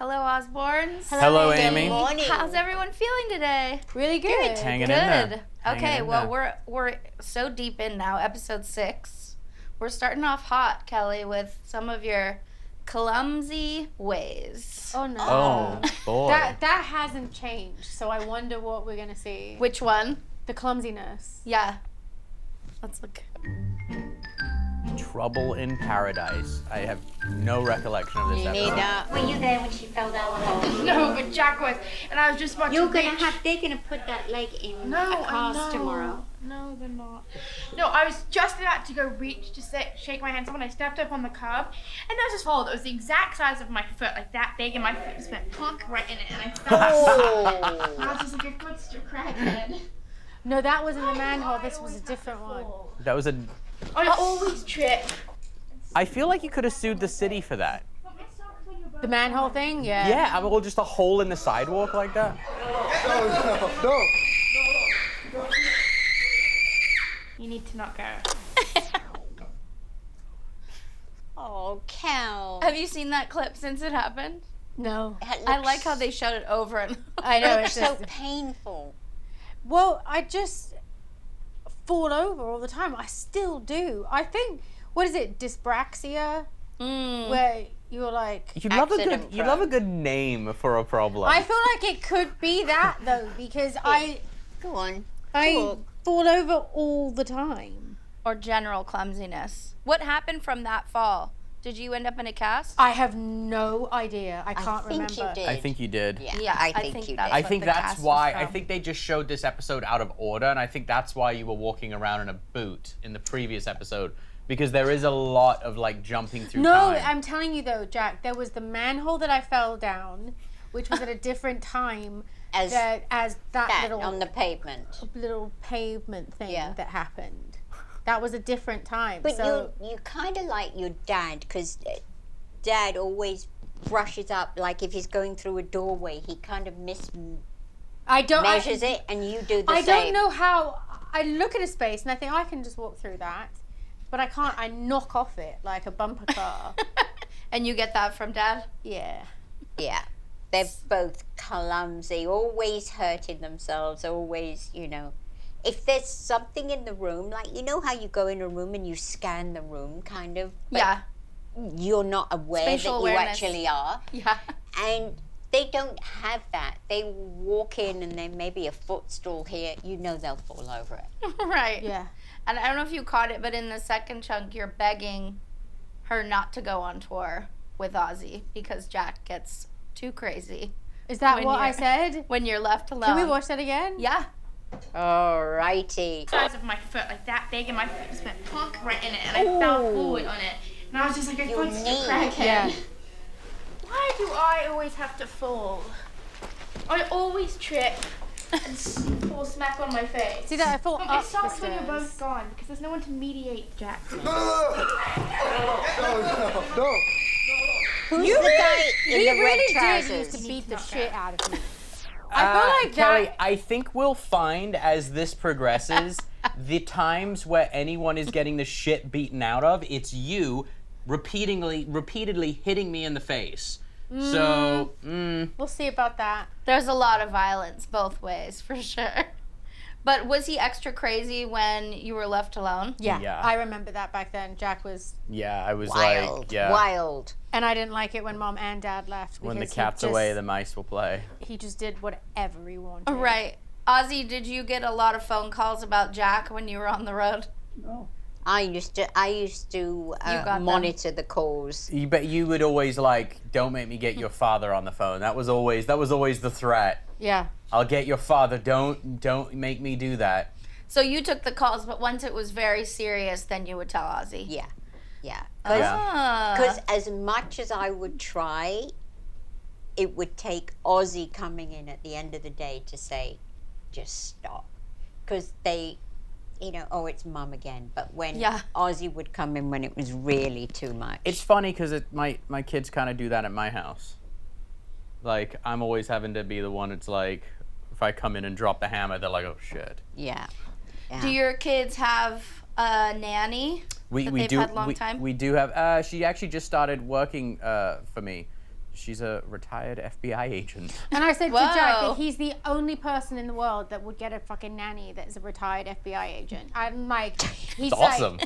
Hello, Osbournes. Hello, Amy. Good morning. How's everyone feeling today? Really good. Hanging in Good. there. Okay, Hanging in well, there. we're so deep in now, episode 6. We're starting off hot, Kelly, with some of your clumsy ways. Oh no. Oh, boy. That hasn't changed. So I wonder what we're gonna see. Which one? The clumsiness. Yeah. Let's look. Trouble in Paradise. I have no recollection of this episode. Were you there when she fell down the hole? No, but Jack was, and I was just about They're to gonna put that leg in No, a I cast know. tomorrow. No, they're not. No, I was just about to go reach to shake my hand. Someone, I stepped up on the curb, and I was just followed. It was the exact size of my foot, like that big, and my foot just went plunk right in it, and I fell. And I was just like, your foot's a crackhead. No, that wasn't the manhole. This was a different one. That was a... I always trip. I feel like you could have sued the city for that. The manhole thing? Yeah. Yeah, I mean, well, just a hole in the sidewalk like that. No. You need to not go. Oh, Cal. Have you seen that clip since it happened? No. I like how they showed it over and over. I know. It's It's so just, painful. well, I just fall over all the time. I still do. I think, what is it, dyspraxia? Where you're like... You love Accident a good name for a problem. I feel like it could be that, though, because Go on. I Talk. fall over all the time. Or general clumsiness. What happened from that fall? Did you end up in a cast? I have no idea. I can't think remember. you did. I think you did. Yeah, I think you did. that's I what think the that's cast was why. I from. think they just showed this episode out of order, and I think that's why you were walking around in a boot in the previous episode, because there is a lot of like jumping through No, time. I'm telling you though, Jack, there was the manhole that I fell down, which was at a different time As that that little on the pavement. little pavement thing Yeah. that happened. That was a different time. But so you kind of like your dad, because Dad always brushes up, like if he's going through a doorway, he kind of I don't measures it, and you do the I same. don't know how. I look at a space and I think I can just walk through that, but I can't. I knock off it like a bumper car. And you get that from Dad? Yeah. Yeah. They're both clumsy, always hurting themselves, always, If there's something in the room, like, you know how you go in a room and you scan the room, kind of? But Yeah. You're not aware Spatial that you awareness. actually are. Yeah. And they don't have that. They walk in and there may be a footstool here. You know they'll fall over it. Right. Yeah. And I don't know if you caught it, but in the second chunk, you're begging her not to go on tour with Ozzy because Jack gets too crazy Is that When what I you're- said? when you're left alone. Can we watch that again? Yeah. Alrighty. Size of my foot, like that big, and my foot just went plunk right in it, and I fell forward on it. And I was just like, your Your foot's a knee. crackhead. Yeah. Why do I always have to fall? I always trip and fall smack on my face. See that I fall It up the sucks when you're stairs. both gone because there's no one to mediate, Jack. No. Who's the guy in He the red really trousers? did used to beat the shit out of me. I feel like Kelly, that- I think we'll find as this progresses, the times where anyone is getting the shit beaten out of, it's you repeatedly hitting me in the face. So, We'll see about that. There's a lot of violence both ways, for sure. But was he extra crazy when you were left alone? Yeah. Yeah. I remember that back then. Jack was, yeah, I was Wild. like, yeah. Wild. and I didn't like it when Mom and Dad left. When the because cat's he just, away, the mice will play. he just did whatever he wanted. Right. Ozzy, did you get a lot of phone calls about Jack when you were on the road? I used to got them. monitor the calls. But you would always like, don't make me get your father on the phone. That was always the threat. Yeah. I'll get your father. Don't make me do that. So you took the calls, but once it was very serious, then you would tell Ozzy. Yeah. Yeah. Because as much as I would try, it would take Ozzy coming in at the end of the day to say, just stop. Because they, oh, it's Mum again. But when Ozzy would come in when it was really too much. It's funny because my kids kind of do that at my house. Like, I'm always having to be the one that's like, if I come in and drop the hammer, they're like, oh, shit. Yeah. Do your kids have a nanny? We they've do had a long time? we do have. She actually just started working for me, She's a retired FBI agent. And I said to Jack Whoa. that he's the only person in the world that would get a fucking nanny that is a retired FBI agent. I'm like, he's It's awesome.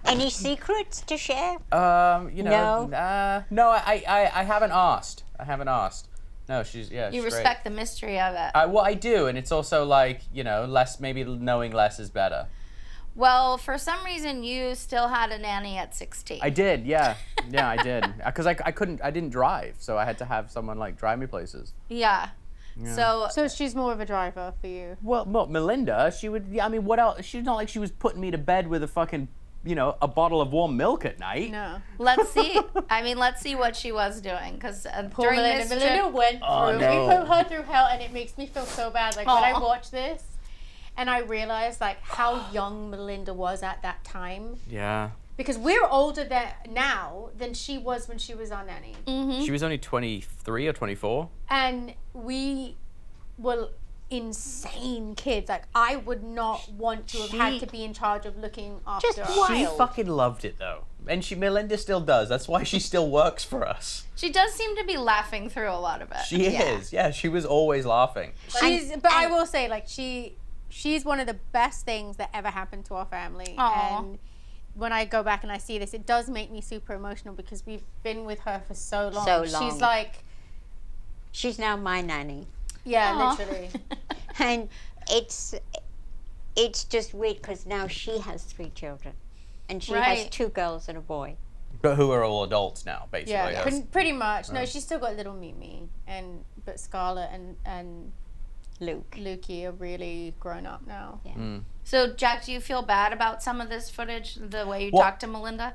Any secrets to share? You know, no, I haven't asked. I haven't asked. No, she's You she's respect the mystery of it. great. Well, I do, and it's also like, you know, maybe knowing less is better. Well, for some reason, you still had a nanny at 16. I did, yeah, I did, because I didn't drive, so I had to have someone like drive me places. Yeah. So So she's more of a driver for you. Well, Melinda, she would. I mean, what else? She's not like she was putting me to bed with a fucking, you know, a bottle of warm milk at night. No. let's see. I mean, let's see what she was doing, because Poor during Melinda. this Melinda trip, went through. Oh, no. We put her through hell, and it makes me feel so bad. Like when I Aw. watch this, and I realize like how young Melinda was at that time. Yeah. Because we're older now than she was when she was our nanny. She was only 23 or 24. And we were insane kids. Like, I would not want to have had to be in charge of looking after Just us. wild. She fucking loved it though, and Melinda still does. That's why she still works for us. she does seem to be laughing through a lot of it. She is. Yeah, she was always laughing. But I will say, like, she's one of the best things that ever happened to our family. Aw. And when I go back and I see this, it does make me super emotional because we've been with her for so long. So long. She's like, She's now my nanny. yeah, Aw. literally. And it's just weird because now she has 3 children. And she has Right. 2 girls and a boy. But who are all adults now, basically. Yeah, pretty much. No, she's still got little Mimi, but Scarlett and Luke. Lukey are really grown up now. Yeah. So, Jack, do you feel bad about some of this footage, the way you Well- talked to Melinda?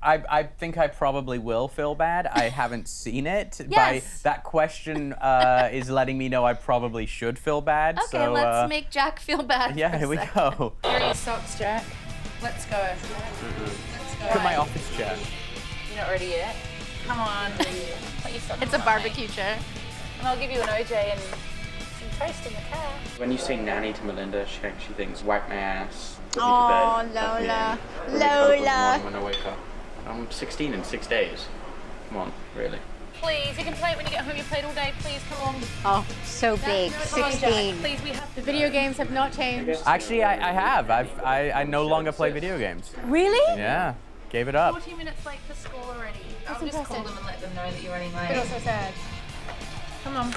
I think I probably will feel bad. I haven't seen it. Yes. That question is letting me know I probably should feel bad. Okay, so, let's make Jack feel bad. Yeah, for a here we second. go. Here are your socks, Jack. Let's go. Let's go. Look at my office chair. You're not ready yet. Come on. Put your socks It's a on, barbecue chair. mate. And I'll give you an OJ and some toast in the car. When you say nanny to Melinda, she thinks wipe my ass. Oh, Lola. Lola. When I wake up. I'm 16 in 6 days. Come on, really. Please, you can play it when you get home. You played all day. Please, come on. Oh, so big. Come on, Jack. 16. Please, we have to. Video games have not changed. Actually, I have. I no longer play video games. Really? Yeah, gave it up. 40 minutes late for school already. That's I'll just call impressive. them and let them know that you're running But late. also sad. Come on.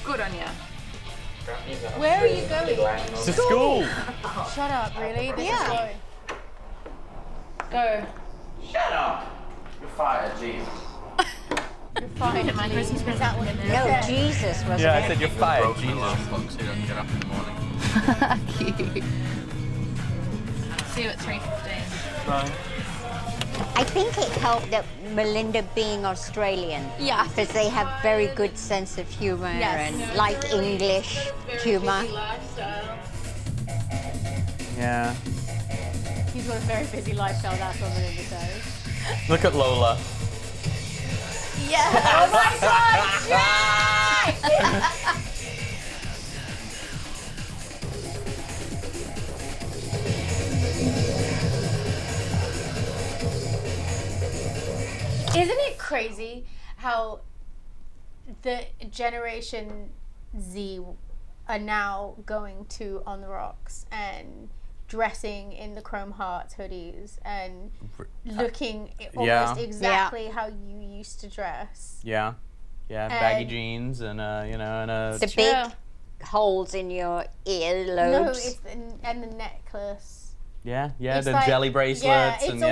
Good on you. Where are you going? To school. Shut up, really? This is slow. Go. Shut up. You're fired, Jesus. You're fine. My Christmas present in there. No, Jesus wasn't Yeah, I it? said you're fired, Jesus. Clock so you don't get up in the morning. Cute. See you at 3:15. I think it helped that Melinda being Australian. Yeah. Because they have very good sense of humor Yes. and like English humor. Yeah. He's got a very busy lifestyle, that's what Melinda says. Look at Lola. Yes. Oh my god! Isn't it crazy how the Generation Z are now going to On the Rocks and dressing in the Chrome Hearts hoodies and looking Yeah. almost exactly how you used to dress? Yeah. Yeah, baggy And- jeans and and a The True. big holes in your No, earlobes. it's and the necklace. yeah, It's the like- jelly bracelets Yeah, it's and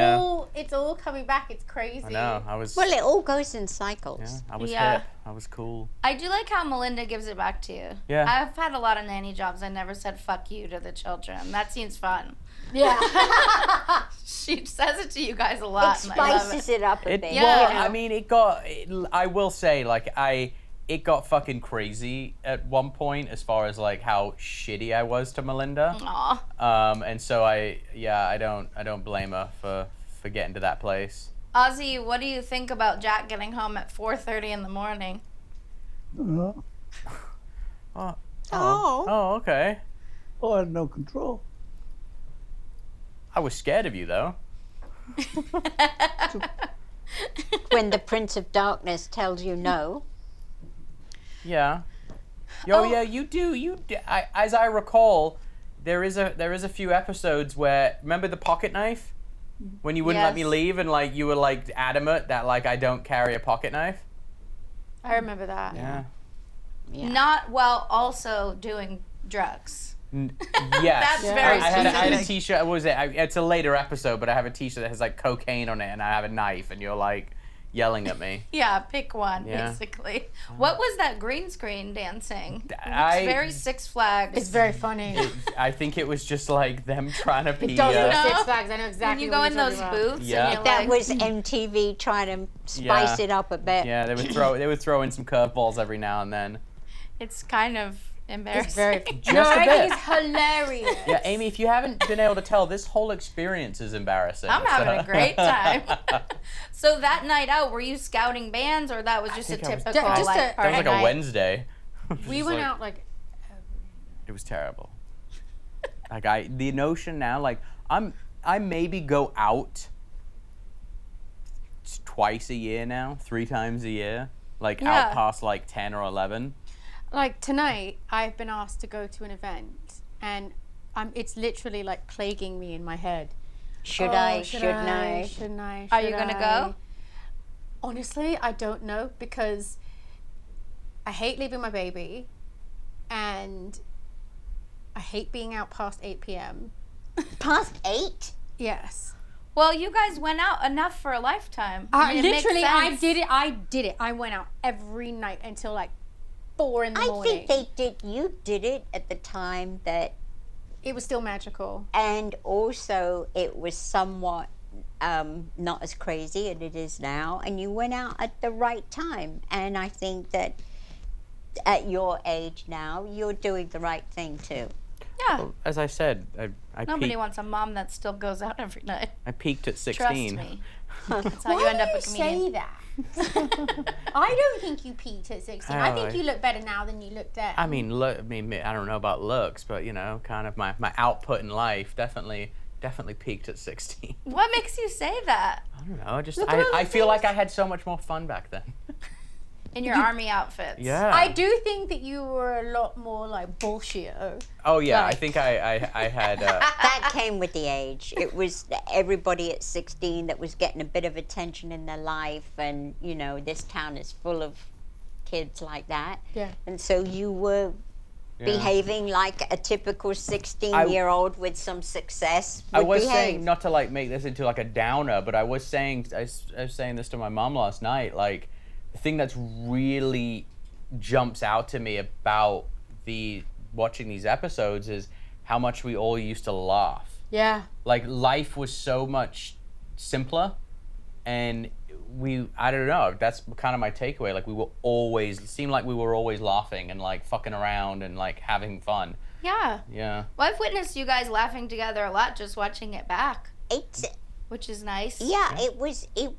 it's all coming back. It's crazy. I know. I was Well, it all goes in cycles. yeah, I was Yeah. hip. I was cool. I do like how Melinda gives it back to you. Yeah. I've had a lot of nanny jobs. I never said fuck you to the children. That seems fun. Yeah. She says it to you guys a It lot. and I love spices it up a It, bit. Yeah. Well, I mean, I will say, like, it got fucking crazy at one point as far as like how shitty I was to Melinda. Aw. And so I don't blame her for getting to that place. Ozzy, what do you think about Jack getting home at 4:30 in the morning? Oh, Oh, okay. I had no control. I was scared of you though. Well, when the Prince of Darkness tells you no. Yeah. Yeah, you do. As I recall, there is a few episodes where, remember the pocket knife? When you wouldn't let me Yes. leave and like you were like adamant that like I don't carry a pocket knife? I remember that. Yeah. Yeah. Not while also doing drugs. Yes. That's very I had a specific. t-shirt, what was it? It's a later episode, but I have a t-shirt that has like cocaine on it and I have a knife and you're like yelling at me. Yeah, pick one, Yeah. basically. What was that green screen dancing? It looks I- very Six Flags. It's very funny. I think it was just like them trying to be. It does look No. Six Flags. I know when exactly you go what in you're those talking about. booths Yeah. and you're That like, was MTV trying to spice Yeah. it up a bit. Yeah, they would throw in some curveballs every now and then. it's kind of embarrassing. It's very. Just no, a I bit. think it's hilarious. Yeah, Amy, if you haven't been able to tell, this whole experience is embarrassing. I'm having a so- great time. So that night out, were you scouting bands, or that was just a think I was- typical Just like a- That was party like night? a Wednesday. We Just went like- out like. It was terrible. Like the notion now, like I maybe go out twice a year now, 3 times a year, like Yeah. out past like 10 or 11. Like tonight, I've been asked to go to an event, and it's literally like plaguing me in my head. Should Oh, I? Shouldn't I? Shouldn't I? Are you Should gonna I? go? Honestly, I don't know because I hate leaving my baby, and I hate being out past 8 p.m. Past 8? Yes. Well, you guys went out enough for a lifetime. I mean, it makes Literally, I sense. did it. I went out every night until like 4 in the I morning. think you did it at the time that, It was still magical. and also it was somewhat not as crazy as it is now, and you went out at the right time. And I think that at your age now, you're doing the right thing too. Yeah. Well, as I said, I Nobody peaked, wants a mom that still goes out every night. I peaked at Trust 16. me. That's how Why you end do up you a comedian. say that? I don't think you peaked at 16. I think Oh, you look better now than you looked then. I mean, look. I mean, I don't know about looks, but you know, kind of my output in life definitely peaked at 16. What makes you say that? I don't know. Look at all I the feel like things- I had so much more fun back then. In your army outfits. Yeah. I do think that you were a lot more like bullshit. Oh yeah, I like- think I had. That came with the age. It was everybody at 16 that was getting a bit of attention in their life, and you know, this town is full of kids like that. Yeah. And so you were behaving like a typical 16-year-old with some success would I was behave. saying, not to like make this into like a downer, but I was saying this to my mom last night. Like, the thing that's really jumps out to me about watching these episodes is how much we all used to laugh. Yeah. Like, life was so much simpler, and I don't know, that's kind of my takeaway. Like, it seemed like we were always laughing and like fucking around and like having fun. Yeah. Yeah. Well, I've witnessed you guys laughing together a lot just watching it back, It's, which is nice. yeah, it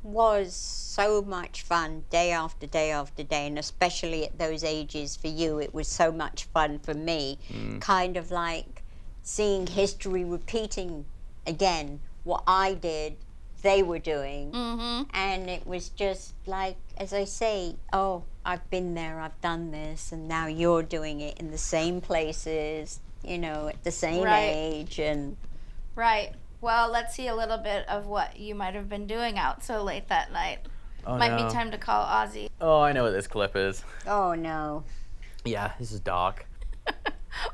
was so much fun day after day after day, and especially at those ages for you, it was so much fun for me. Kind of like seeing history repeating again. What I did, they were doing. Mm-hmm. And it was just like, as I say, oh, I've been there, I've done this, and now you're doing it in the same places, you know, at the same Right. age. And Right. Well, let's see a little bit of what you might have been doing out so late that night. Oh, Might no. be time to call Ozzy. Oh, I know what this clip is. oh no. Yeah, this is dark.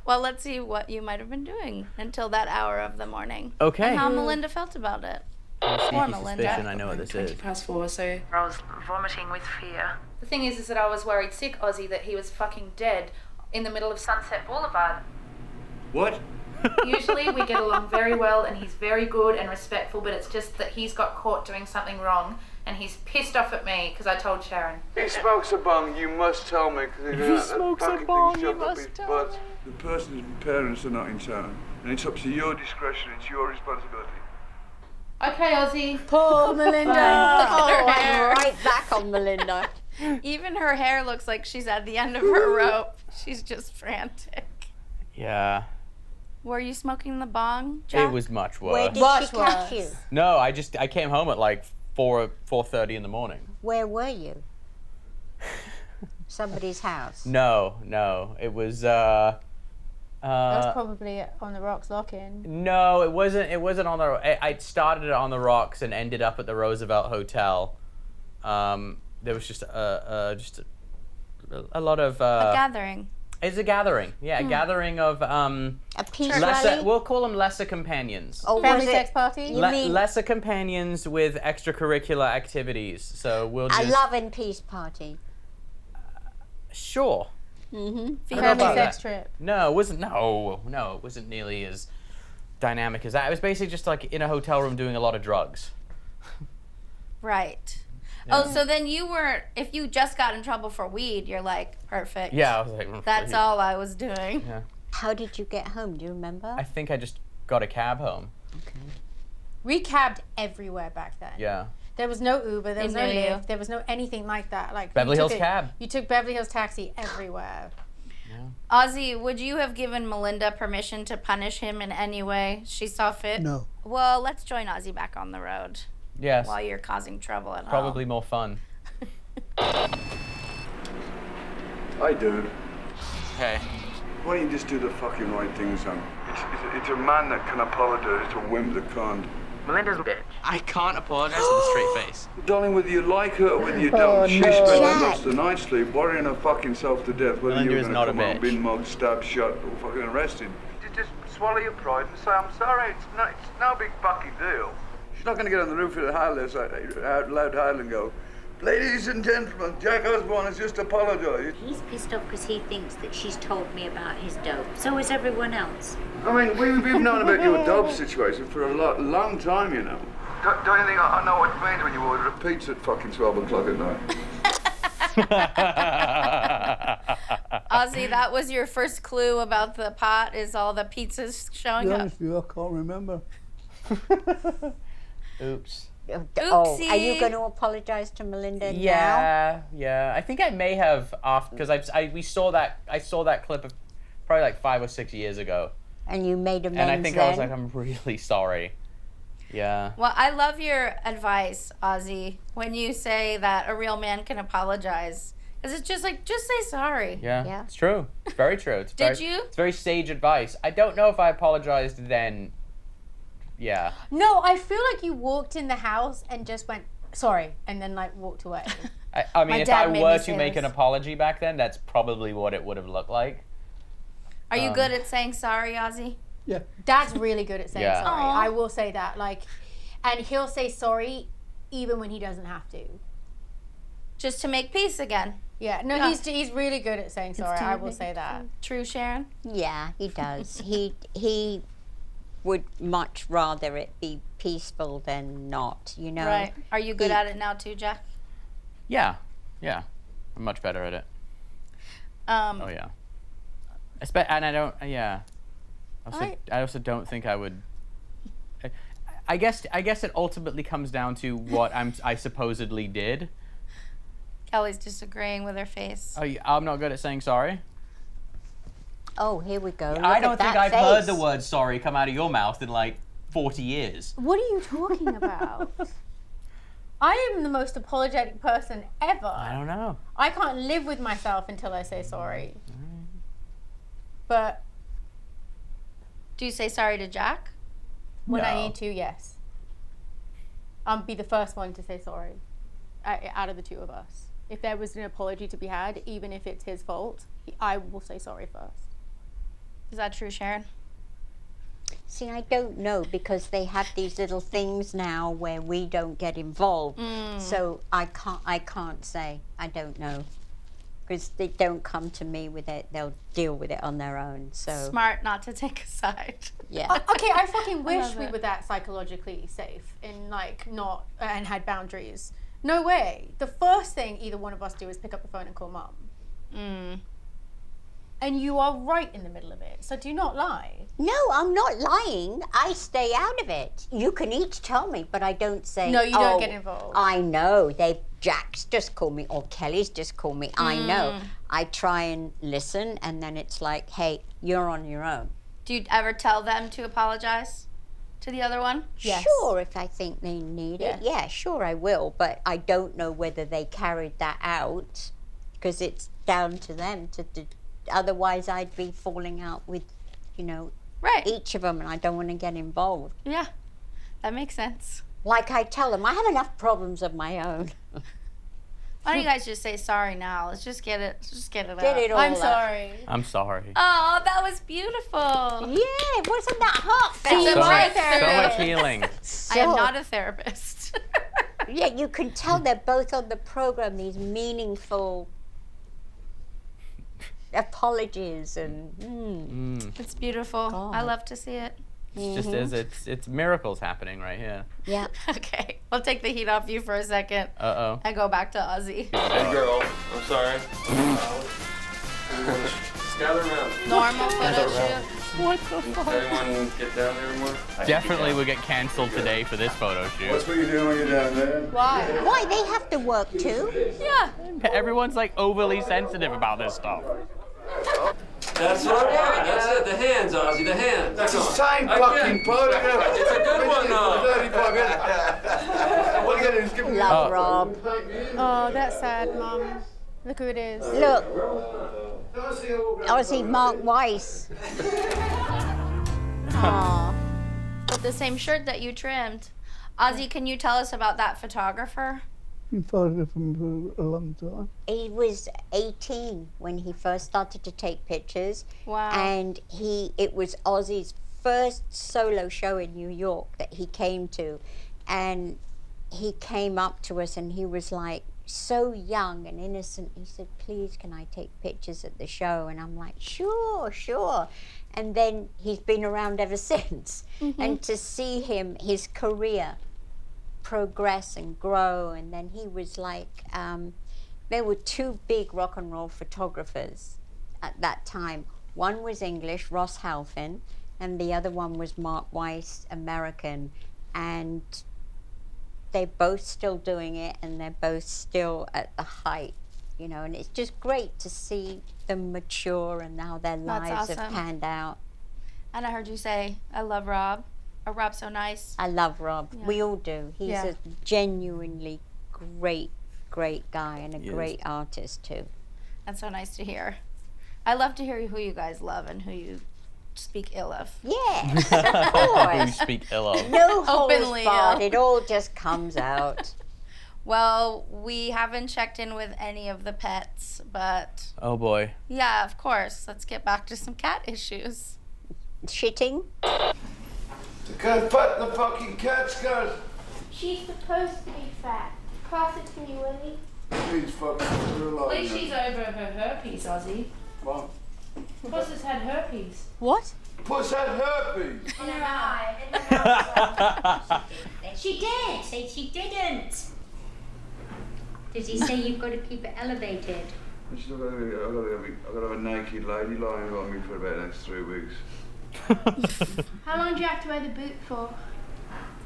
Well, let's see what you might have been doing until that hour of the morning. Okay. And how Melinda felt about it. Sneaky Poor Melinda. suspicion, I know what this is. 4, so I was vomiting with fear. The thing is that I was worried sick Ozzy that he was fucking dead in the middle of Sunset Boulevard. What? Usually we get along very well and he's very good and respectful, but it's just that he's got caught doing something wrong and he's pissed off at me because I told Sharon. He smokes a bong, you must tell me. If he smokes a bong, you must tell me. The person's parents are not in town, and it's up to your discretion, it's your responsibility. Okay, Ozzy. Poor Melinda. Oh, I'm right back on Melinda. Even her hair looks like she's at the end of her rope. She's just frantic. Yeah. Were you smoking the bong, Jack? It was much worse. Where did Much she catch worse. you? No, I came home at like 4:30 in the morning. Where were you? Somebody's house. No. It was. That was probably on the rocks lock-in. No, it wasn't. It wasn't on the. I started it on the rocks and ended up at the Roosevelt Hotel. There was just a lot of. A gathering. It's a gathering. Yeah, a gathering of A peace lesser. rally? We'll call them lesser companions. Oh, Family was sex it? party? You mean Lesser companions with extracurricular activities. So we'll a just. love and peace party? Sure. Mm-hmm. Family about sex that. trip. No, it wasn't. No, it wasn't nearly as dynamic as that. It was basically just like in a hotel room doing a lot of drugs. Right. Yeah. Oh, so then you weren't, if you just got in trouble for weed, you're like, perfect. Yeah, I was like. That's all I was doing. Yeah. How did you get home? Do you remember? I think I just got a cab home. We cabbed everywhere back then. Yeah. There was no Uber, there was no knew you. Lyft, there was no anything like that. Like Beverly you took Hills cab. You took Beverly Hills taxi everywhere. Ozzy, would you have given Melinda permission to punish him in any way she saw fit? No. Well, let's join Ozzy back on the road Yes. while you're causing trouble at Probably home. more fun. Hi, dude. Hey. Why don't you just do the fucking right thing, son? It's a man that can apologize to a wimp that can't. Melinda's a bitch. I can't apologize with a straight face. Darling, whether you like her or whether you don't, she spent the rest of the night sleep worrying her fucking self to death whether Melinda you're is going not to a come home, bitch. been mugged, stabbed, shot, or fucking arrested. Just swallow your pride and say, I'm sorry, it's no big fucking deal. She's not going to get on the roof of the Highlands out loud Highland and go, ladies and gentlemen, Jack Osbourne has just apologized. He's pissed off because he thinks that she's told me about his dope. So is everyone else. I mean, we've known about your dope situation for a long time, you know. Don't you think I know what it means when you order a pizza at fucking 12 o'clock at night? Ozzy, that was your first clue about the pot, is all the pizzas To showing be up. honest with you, I can't remember. Oops. Oh, are you Oopsie. going to apologize to Melinda now? Yeah. I think I may have because I saw that clip of probably like 5 or 6 years ago, And you made amends and I think then? I was like, I'm really sorry. Yeah. Well, I love your advice, Ozzy, when you say that a real man can apologize. Because it's just like, just say sorry. Yeah. Yeah. It's true. It's very true. It's Did very, you? It's very sage advice. I don't know if I apologized then. Yeah. No, I feel like you walked in the house and just went, sorry, and then like walked away. I mean, My if dad I made were me to say make an this. apology back then, that's probably what it would have looked like. Are you good at saying sorry, Ozzy? Yeah. Dad's really good at saying Yeah. sorry. Aw. I will say that. Like, and he'll say sorry even when he doesn't have to. Just to make peace again. Yeah, no, Yeah. he's really good at saying sorry. I will say that. True, Sharon? Yeah, he does. he would much rather it be peaceful than not, you know? Right. Are you good He- at it now too, Jack? Yeah. I'm much better at it. Oh yeah. And I don't. Yeah. I also don't think I would. I guess it ultimately comes down to what I supposedly did. Kelly's disagreeing with her face. I'm not good at saying sorry. Oh, here we go. I Look don't at think that I've heard face. the word sorry come out of your mouth in like 40 years. What are you talking about? I am the most apologetic person ever. I don't know. I can't live with myself until I say sorry. But Do you say sorry to Jack? when I No. need to, yes. I'll be the first one to say sorry out of the two of us. If there was an apology to be had, even if it's his fault, I will say sorry first. Is that true, Sharon? See, I don't know because they have these little things now where we don't get involved. So I can't say. I don't know. Because they don't come to me with it. They'll deal with it on their own. So Smart not to take a side. yeah. Okay, I fucking wish love we it. were that psychologically safe and like not and had boundaries. No way. The first thing either one of us do is pick up the phone and call mum. And you are right in the middle of it. So do not lie. No, I'm not lying. I stay out of it. You can each tell me, but I don't say. No, you don't "Oh, get involved." I know. Jack's just called me, or Kelly's just called me. I know. I try and listen, and then it's like, hey, you're on your own. Do you ever tell them to apologize to the other one? Yes. Sure, if I think they need it. Yes. Yeah, sure, I will. But I don't know whether they carried that out because it's down to them to do. Otherwise, I'd be falling out with, Right. each of them, and I don't want to get involved. Yeah, that makes sense. Like I tell them, I have enough problems of my own. Why don't you guys just say sorry now? Let's just get it. Get out. it all I'm out. sorry. I'm sorry. Oh, that was beautiful. Yeah, wasn't that heartfelt? So So much- so much healing. I am not a therapist. Yeah, you can tell they're both on the program, these meaningful apologies and It's beautiful. I God. love to see it. It's just as it's miracles happening right here. yeah. Okay, I'll take the heat off you for a second Uh-oh. and go back to Ozzy. Hey girl, I'm sorry. Gather around. Normal photo shoot. What the fuck? Everyone get down there more. Definitely will get cancelled today for this photo shoot. What's what you doing when you're down there? Why? Why, they have to work too? Yeah. Everyone's like overly sensitive about this stuff. That's what I want. That's it. The hands, Ozzy. The hands. That's the Come on. same I fucking get it. photograph. It's a good one, though. 35 minutes. What are you going to do? Love Rob. Oh, that's sad, Mum. Look who it is. Look, Ozzy Mark Weiss. Aw. With the same shirt that you trimmed. Ozzy, can you tell us about that photographer? Been photographing for a long time. He was 18 when he first started to take pictures. Wow. And it was Ozzy's first solo show in New York that he came to. And he came up to us and he was like so young and innocent. He said, please, can I take pictures at the show? And I'm like, sure, sure. And then he's been around ever since. And to see him, his career progress and grow, and then he was like, there were two big rock and roll photographers at that time. One was English, Ross Halfin, and the other one was Mark Weiss, American, and they're both still doing it, and they're both still at the height, and it's just great to see them mature and how their That's lives have awesome. panned out. And I heard you say, I love Rob. Or Rob's so nice. I love Rob. Yeah. We all do. He's Yeah. a genuinely great guy and a He is. great artist too. That's so nice to hear. I love to hear who you guys love and who you speak ill of. Yes, Who of you course. speak ill of. No holds Openly barred. ill. It all just comes out. Well, we haven't checked in with any of the pets, but Oh boy. yeah, of course. Let's get back to some cat issues. Shitting? Go fuck the fucking cats, guys. She's supposed to be fat. Pass it to me, Willie. Please fucking At least she's over her herpes, Ozzy. What? Puss has had herpes. What? Puss had herpes. In her eye. She did. Say she didn't. Did he say you've got to keep it elevated? I've got to have a naked lady lying on me for about the next 3 weeks. How long do you have to wear the boot for?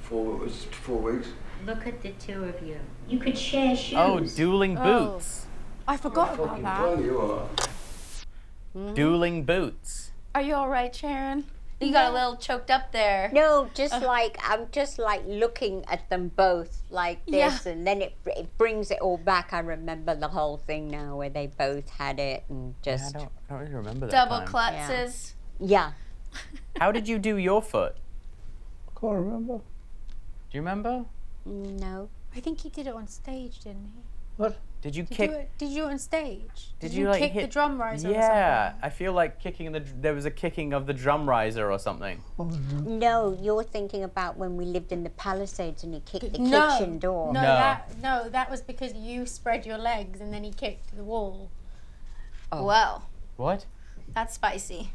4 weeks. Look at the two of you. You could share shoes. Oh, dueling boots. I forgot about Fucking that. plenty you are. Dueling boots. Are you all right, Sharon? You got a little choked up there. No, I'm just like looking at them both like this, and then it brings it all back. I remember the whole thing now where they both had it and just I don't really remember that Double time. klutzes. yeah. How did you do your foot? Can't remember. Do you remember? No. I think he did it on stage, didn't he? What? Did you Did kick? you do it on stage? Did you you like kick hit the drum riser? Yeah, I feel like there was a kicking of the drum riser or something. Oh, no. No, you're thinking about when we lived in the Palisades and he kicked the No. kitchen door. No, No. that was because you spread your legs and then he kicked the wall. Oh. Well, What? that's spicy.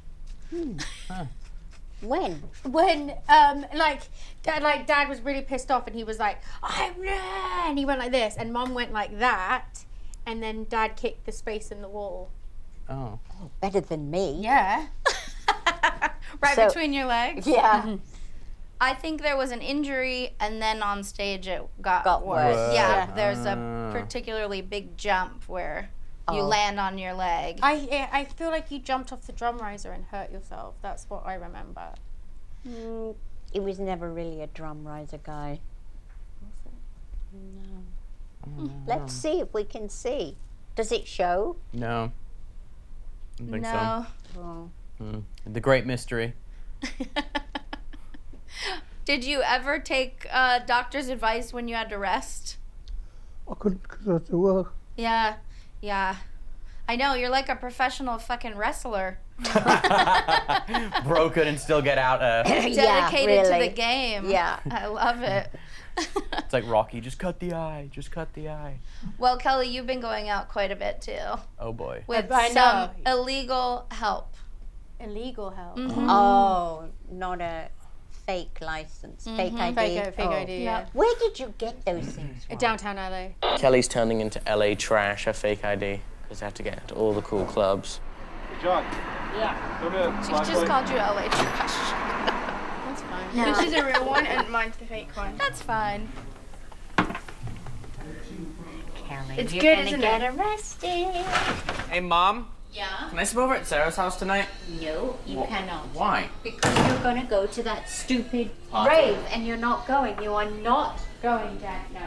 When? When Dad was really pissed off and he was like, and he went like this, and Mum went like that, and then Dad kicked the space in the wall. Oh. Oh, better than me. Yeah. Right So- between your legs. Yeah. I think there was an injury, and then on stage it got worse. worse. Yeah, Whoa. there's a particularly big jump where you Oh. land on your leg. I feel like you jumped off the drum riser and hurt yourself. That's what I remember. He was never really a drum riser guy. No. Let's see if we can see. Does it show? No. I don't think No. Oh. so. The great mystery. Did you ever take doctor's advice when you had to rest? I couldn't because I had to work. Yeah. I know, you're like a professional fucking wrestler. Bro couldn't still get out. Dedicated to really. the game. Yeah. I love it. It's like Rocky, just cut the eye, just cut the eye. Well, Kelly, you've been going out quite a bit too. Oh boy. With I some know. illegal help. Illegal help. Mhm. Oh, not a fake license, fake ID. Fake ID, yeah. Where did you get those things from? Downtown LA. Kelly's turning into LA trash, her fake ID, because they have to get into all the cool clubs. John. Yeah. Come here. She just called you LA trash. That's fine. This is a real one and mine's the fake one. That's fine. Kelly, It's you're good, gonna isn't get it? arrested. Hey, Mom. Yeah? Can I sleep over at Sarah's house tonight? No, you cannot. Why? Because you're going to go to that stupid Party. rave and you're not going. You are not going, Jack. No.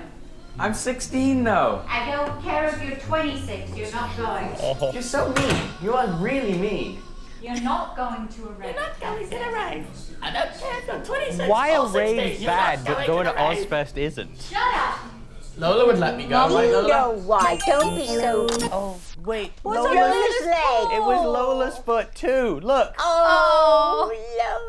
I'm 16 though. I don't care if you're 26. You're not going. You're so mean. You are really mean. You're not going to a rave. You're not going to a rave. I don't care if I'm 26 Why or are 16, raves you're not bad, but going to rave. Ozfest isn't? Shut up. Lola would let me go, right, You Lola? know why. Don't be so... Oh, wait. What's on Lola's leg? It was Lola's foot too. Look. Oh,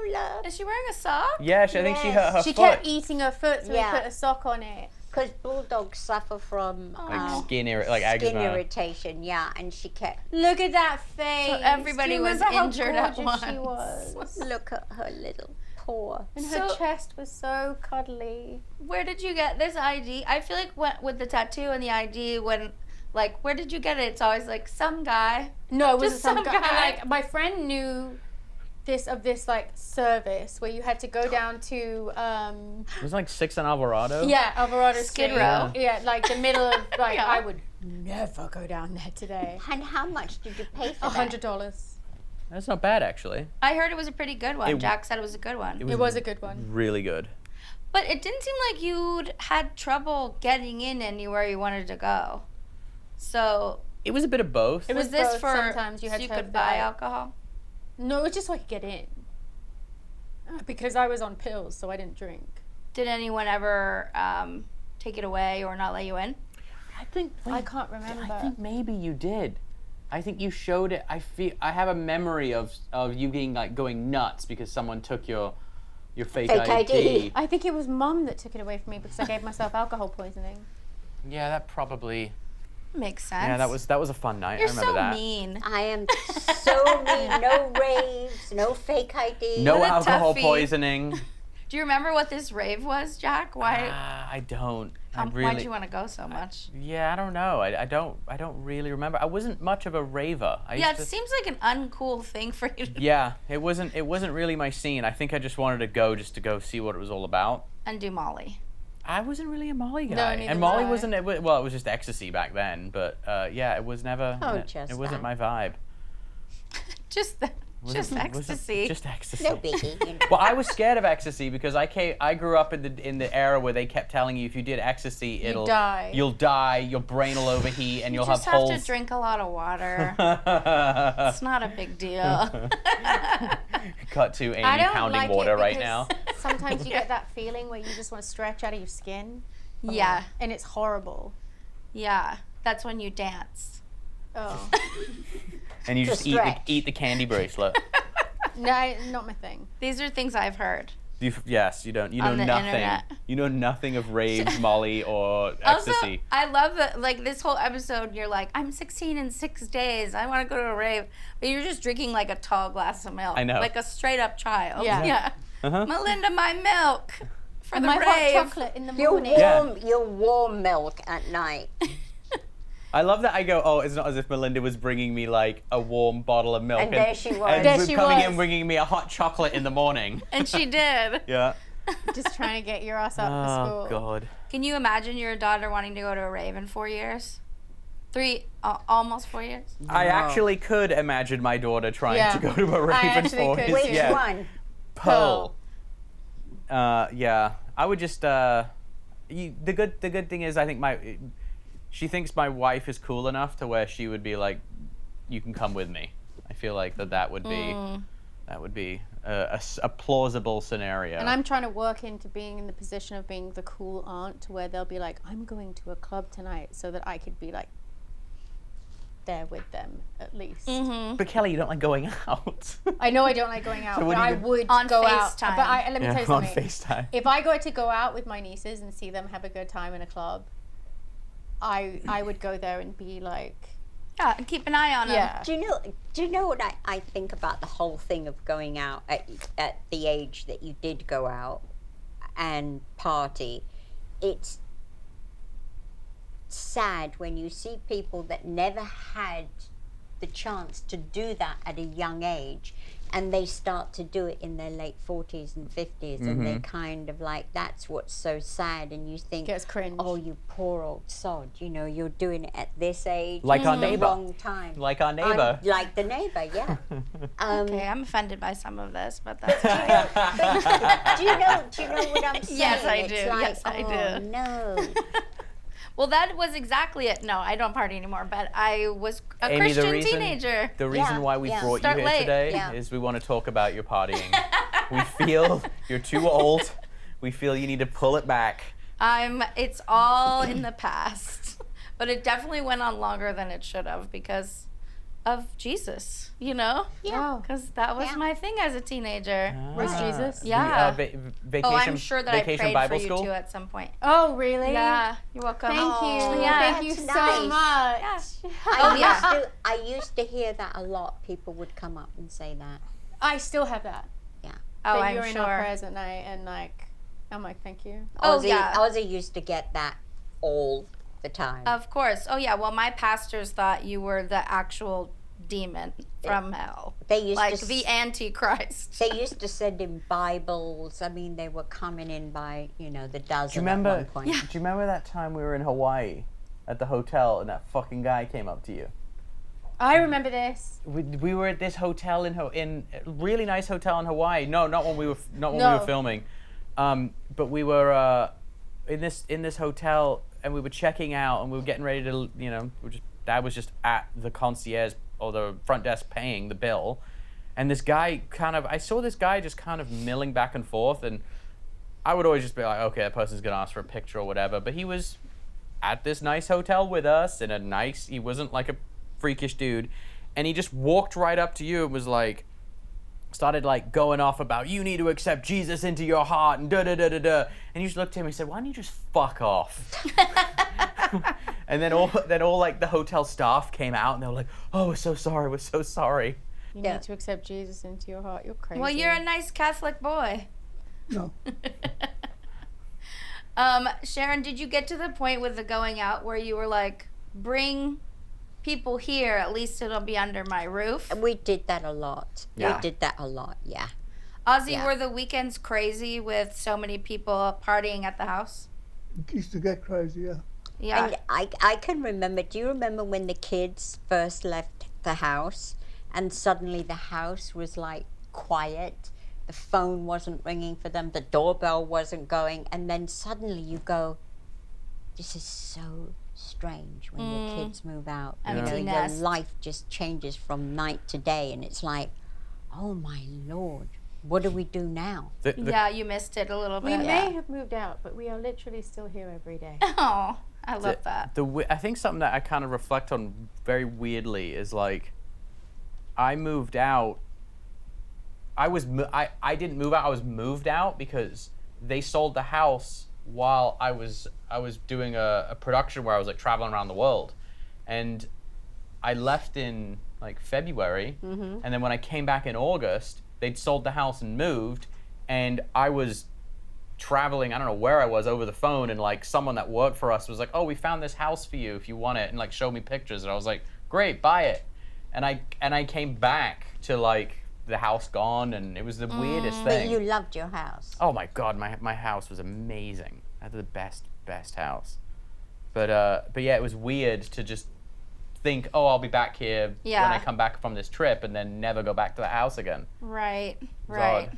Lola. Is she wearing a sock? Yeah, I think she hurt her She foot. kept eating her foot, so Yeah. we put a sock on it. Because bulldogs suffer from Like skin like skin eczema. irritation, yeah, and she kept... Look at that face. So everybody Do you was remember how injured at gorgeous she once. was? Look at her little paw. And her So- chest was so cuddly. Where did you get this ID? I feel like with the tattoo and the ID, when like where did you get it? It's always like some guy. No, it was Just some some guy. guy. Like my friend knew this like service where you had to go down to It was like 6 and Alvarado. yeah, Alvarado Skid Street. Row. Yeah, like the middle of like Yeah. I would never go down there today. And how much did you pay for that? $100. That's not bad actually. I heard it was a pretty good one. It- Jack said it was a good one. It was a good one. Really good. But it didn't seem like you'd had trouble getting in anywhere you wanted to go. So It was a bit of both. It was was this both. for Sometimes you had so you to could have buy the- alcohol? No, it was just so I could get in. Because I was on pills, so I didn't drink. Did anyone ever take it away or not let you in? I think I can't remember. I think maybe you did. I think you showed it. I have a memory of you being like going nuts because someone took your fake ID. I think it was Mum that took it away from me because I gave myself alcohol poisoning. Yeah, that probably. Makes sense. Yeah, that was a fun night. You're I remember so that. mean. I am so mean. No raves, no fake ID. No What a alcohol toughie. poisoning. Do you remember what this rave was, Jack? Why? I don't. Why'd you want to go so much? Yeah, I don't know. I don't really remember. I wasn't much of a raver. Yeah, it seems like an uncool thing for you to Yeah, it wasn't really my scene. I think I just wanted to go just to go see what it was all about. and do Molly. I wasn't really a Molly No, guy, neither and was Molly I. wasn't. It was just ecstasy back then. But yeah, it was never. Oh, it just wasn't that. my vibe. Just ecstasy. Just ecstasy. No biggie. You know. Well, I was scared of ecstasy because I grew up in the era where they kept telling you if you did ecstasy, die. you'll die, your brain will overheat, and You you'll just have have holes. to drink a lot of water. It's not a big deal. Cut to Amy I don't pounding like water it right because now. sometimes you get that feeling where you just want to stretch out of your skin. Yeah. And it's horrible. Yeah, that's when you dance. Oh. And you To just stretch. eat the candy bracelet. No, not my thing. These are things I've heard. Yes, you don't. You know On the nothing. internet. You know nothing of raves, Molly, or Also, ecstasy. I love that, like, this whole episode, you're like, I'm 16 in 6 days. I want to go to a rave. But you're just drinking, like, a tall glass of milk. I know. Like a straight-up child. Yeah. Uh-huh. Melinda, my milk for the My rave. hot chocolate in the Your morning. warm, your warm milk at night. I love that I go, oh, it's not as if Melinda was bringing me like a warm bottle of milk. And there she was. And There was she coming was. in bringing me a hot chocolate in the morning. And she did. Yeah. Just trying to get your ass up for school. Oh, God. Can you imagine your daughter wanting to go to a rave in 4 years? Almost 4 years? I actually could imagine my daughter trying Yeah. to go to a rave I in actually 4 could years. too. Which Yeah. one? Pearl. Yeah, I would just. The good thing is, I think she thinks my wife is cool enough to where she would be like, you can come with me. I feel like that would be a plausible scenario. And I'm trying to work into being in the position of being the cool aunt to where they'll be like, I'm going to a club tonight, so that I could be like there with them at least. But Kelly, you don't like going out. I know I don't like going out, So but I would on go out. FaceTime. But let me tell you on something. FaceTime. If I got to go out with my nieces and see them have a good time in a club, I would go there and be like, Yeah, and keep an eye on them. yeah. Do you know what I think about the whole thing of going out at the age that you did go out and party? It's sad when you see people that never had the chance to do that at a young age, and they start to do it in their late 40s and 50s, and they kind of like, that's what's so sad, and you think, Gets cringe. oh, you poor old sod, you're doing it at this age, Like our at the neighbor. wrong time. Like our neighbor. Like the neighbor, yeah. Okay, I'm offended by some of this, but that's Do you know what I'm saying? Yes, I It's do. like, Yes, I oh, do. no. Well, that was exactly it. No, I don't party anymore, but I was a Amy, Christian teenager. The reason why we brought Start you here late. today Yeah. is we want to talk about your partying. We feel you're too old. We feel you need to pull it back. It's all in the past. But it definitely went on longer than it should have because of Jesus, Yeah. Because that was my thing as a teenager. Was Jesus? Yeah. Vacation, Oh, I'm sure that I vacation prayed Bible for you school? too at some point. Oh, really? Yeah, you're welcome. Thank you. Yeah. Thank you That's so nice. much. I used to hear that a lot. People would come up and say that. I still have that. Yeah. Oh, That I'm you're in sure. our prayers at night, and like, I'm like, thank you. Oh, Ozzy, yeah. Ozzy used to get that all the time. Of course. Oh, yeah. Well, my pastors thought you were the actual demon from hell. They used like to the Antichrist. They used to send in Bibles. I mean, they were coming in by, the dozen Do you remember? at one point. Do you remember that time we were in Hawaii at the hotel and that fucking guy came up to you? I remember this. We were at this hotel in a really nice hotel in Hawaii. No, not when we were filming. But we were in this hotel and we were checking out and we were getting ready to Dad was just at the concierge or the front desk paying the bill, and this guy I saw this guy just kind of milling back and forth, and I would always just be like, okay, that person's gonna ask for a picture or whatever. But he was at this nice hotel with us he wasn't like a freakish dude, and he just walked right up to you and was like, started like going off about, you need to accept Jesus into your heart and da da da da da, and you just looked at him and said, why don't you just fuck off? And then all like the hotel staff came out and they were like, oh, we're so sorry. You need to accept Jesus into your heart. You're crazy. Well, you're a nice Catholic boy. No. Sharon, did you get to the point with the going out where you were like, bring people here, at least it'll be under my roof? We did that a lot. Yeah. We did that a lot, yeah. Ozzy, Yeah. were the weekends crazy with so many people partying at the house? It used to get crazy, yeah. Yeah. And I can remember, do you remember when the kids first left the house and suddenly the house was like quiet? The phone wasn't ringing for them, the doorbell wasn't going, and then suddenly you go, this is so strange when your kids move out. Empty Your nest. life just changes from night to day, and it's like, oh my Lord, what do we do now? Yeah, you missed it a little We bit. may have moved out, but we are literally still here every day. Oh, I love that. I think something that I kind of reflect on very weirdly is like, I moved out. I didn't move out. I was moved out because they sold the house while I was doing a production where I was like traveling around the world, and I left in like February, and then when I came back in August, they'd sold the house and moved, and I was traveling, I don't know where I was, over the phone, and like someone that worked for us was like, oh, we found this house for you if you want it, and like showed me pictures, and I was like, great, buy it. And I came back to like the house gone, and it was the weirdest But thing. you loved your house. Oh my God, my house was amazing. I had the best house. But yeah, it was weird to just think, oh, I'll be back here when I come back from this trip, and then never go back to the house again. Right, It was right. odd.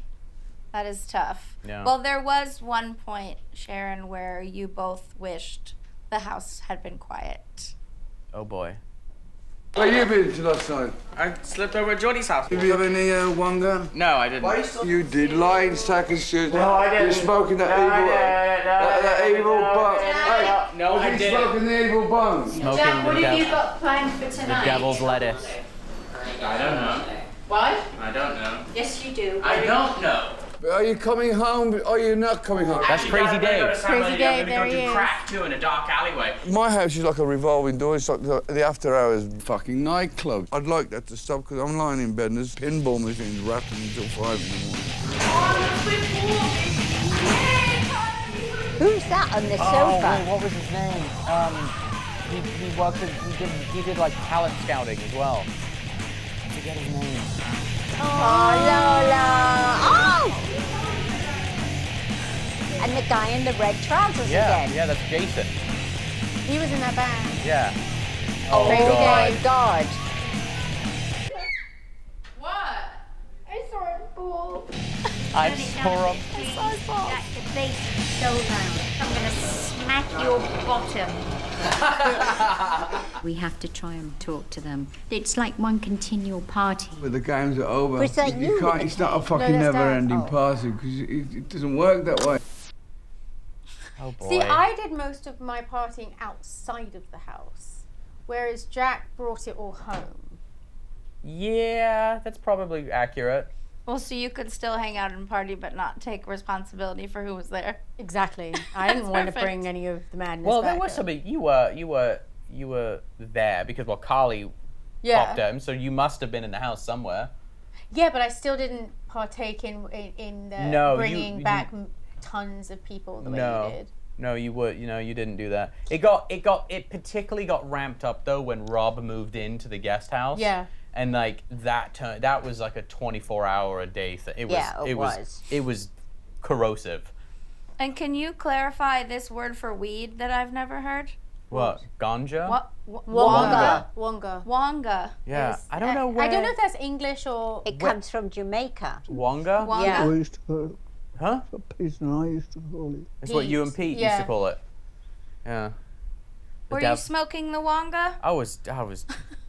That is tough. Yeah. Well, there was one point, Sharon, where you both wished the house had been quiet. Oh boy. Where you been to last night? I slept over at Johnny's house. Did you have any wanga? No, I didn't. You did, lying sack of shit. No, I didn't. You're smoking that that evil bone. No, I didn't. Smoking the evil bone. Smoking Jack, what the, have you got planned for the tonight? devil's lettuce. I don't know. What? I don't know. Yes, you do. I don't know. Are you coming home? Are you not coming home? That's Crazy Dave. Crazy Dave, there he do is. crack too in a dark alleyway. My house is like a revolving door. It's like the after-hours fucking nightclub. I'd like that to stop because I'm lying in bed and there's pinball machines rapping until 5 in the morning. Who's that on the Oh, sofa? wait, what was his name? He worked at, he did like talent scouting as well. I forget his name. Oh, Lola. Oh! And the guy in the red trousers again. Yeah, that's Jason. He was in that band. Yeah. Oh, Crazy my Dave. God. What? I saw a ball. I saw him. Jack, the bass is so loud. I'm going to smack your bottom. We have to try and talk to them. It's like one continual party. But the games are over. Was that you can't. with It's the not a cat? fucking No, that's never-ending Dad. party because it doesn't work that way. Oh boy. See, I did most of my partying outside of the house, whereas Jack brought it all home. Yeah, that's probably accurate. Well, so you could still hang out and party, but not take responsibility for who was there. Exactly. I didn't want to perfect. bring any of the madness Well, back there was up. something. You were there because Carly popped in, so you must have been in the house somewhere. Yeah, but I still didn't partake in the No, bringing back tons of people the way you did. No, you didn't do that. It particularly got ramped up though when Rob moved into the guest house. Yeah. And like that was like a 24-hour-a-day thing. It was corrosive. And can you clarify this word for weed that I've never heard? What? Ganja? What? Wonga. Wonga. Yeah. Is- I don't know where. I don't know if that's English or. It comes from Jamaica. Wonga? Wonga. Yeah. I used to call it. Huh? Pete and I used to call it. That's what you and Pete used to call it. Yeah. Were you smoking the Wonga? I was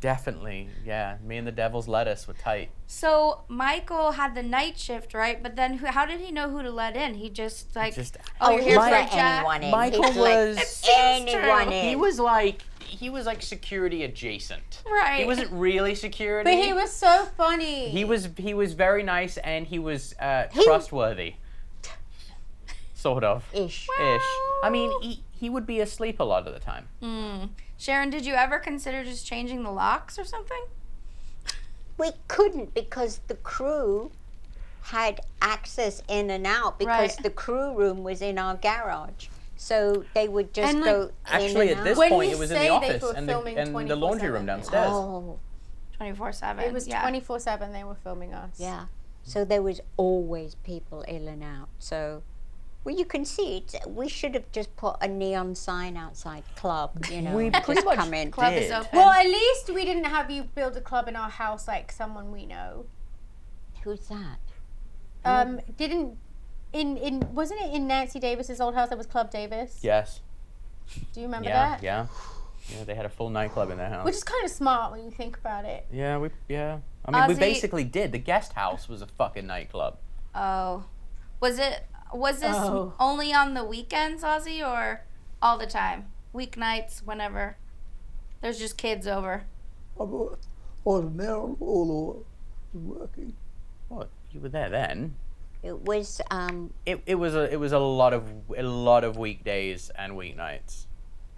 definitely, yeah. Me and the devil's lettuce were tight. So Michael had the night shift, right? But then how did he know who to let in? He just like, Oh, you're he'd here for let Jack. anyone in. Michael He'd let was anyone in. He was like security adjacent. Right. He wasn't really security. But he was so funny. He was very nice and he was trustworthy. Sort of. Ish. I mean, he would be asleep a lot of the time. Sharon, did you ever consider just changing the locks or something? We couldn't because the crew had access in and out because Right. the crew room was in our garage. So they would just And, go Actually, in and at this When point, you it was in say the they office were and filming the laundry 24/7. room downstairs. Oh, 24/7. It was yeah. 24/7 they were filming us. yeah. So there was always people in and out. So, well, you can see it. We should have just put a neon sign outside club, We just pretty much come in. Club is did. open. Well, at least we didn't have you build a club in our house like someone we know. Who's that? Wasn't it in Nancy Davis's old house that was Club Davis? Yes. Do you remember Yeah. that? Yeah. Yeah. They had a full nightclub in their house. Which is kind of smart when you think about it. Yeah. I mean, we Ozzy- basically did. The guest house was a fucking nightclub. Oh. Was this Oh. only on the weekends, Ozzy, or all the time? Weeknights, whenever. There's just kids over. I wasn't there all working. What? You were there then? It was. It was a lot of weekdays and weeknights.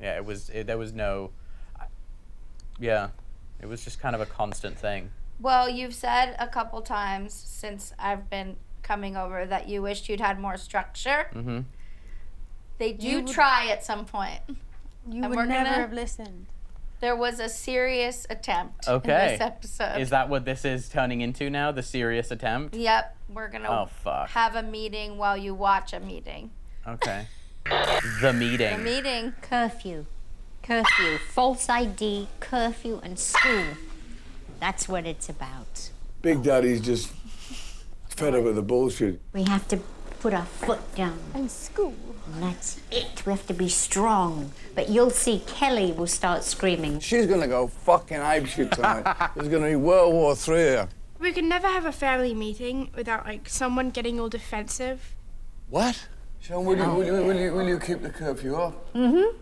Yeah. There was no. Yeah. It was just kind of a constant thing. Well, you've said a couple times since I've been coming over that you wished you'd had more structure. Mm-hmm. They do try at some point. You And would we're never gonna- have listened. There was a serious attempt in Okay. this episode. Is that what this is turning into now? The serious attempt? Yep, we're gonna Oh fuck. have a meeting while you watch a meeting. Okay. The meeting. The meeting. Curfew, false ID, curfew, and school. That's what it's about. Big Daddy's just fed up with the bullshit. We have to put our foot down. And school. And that's it. We have to be strong. But you'll see Kelly will start screaming. She's gonna go fucking apeshit tonight. There's gonna be World War III here. We could never have a family meeting without like someone getting all defensive. What? Sean, will you keep the curfew up? Mm-hmm.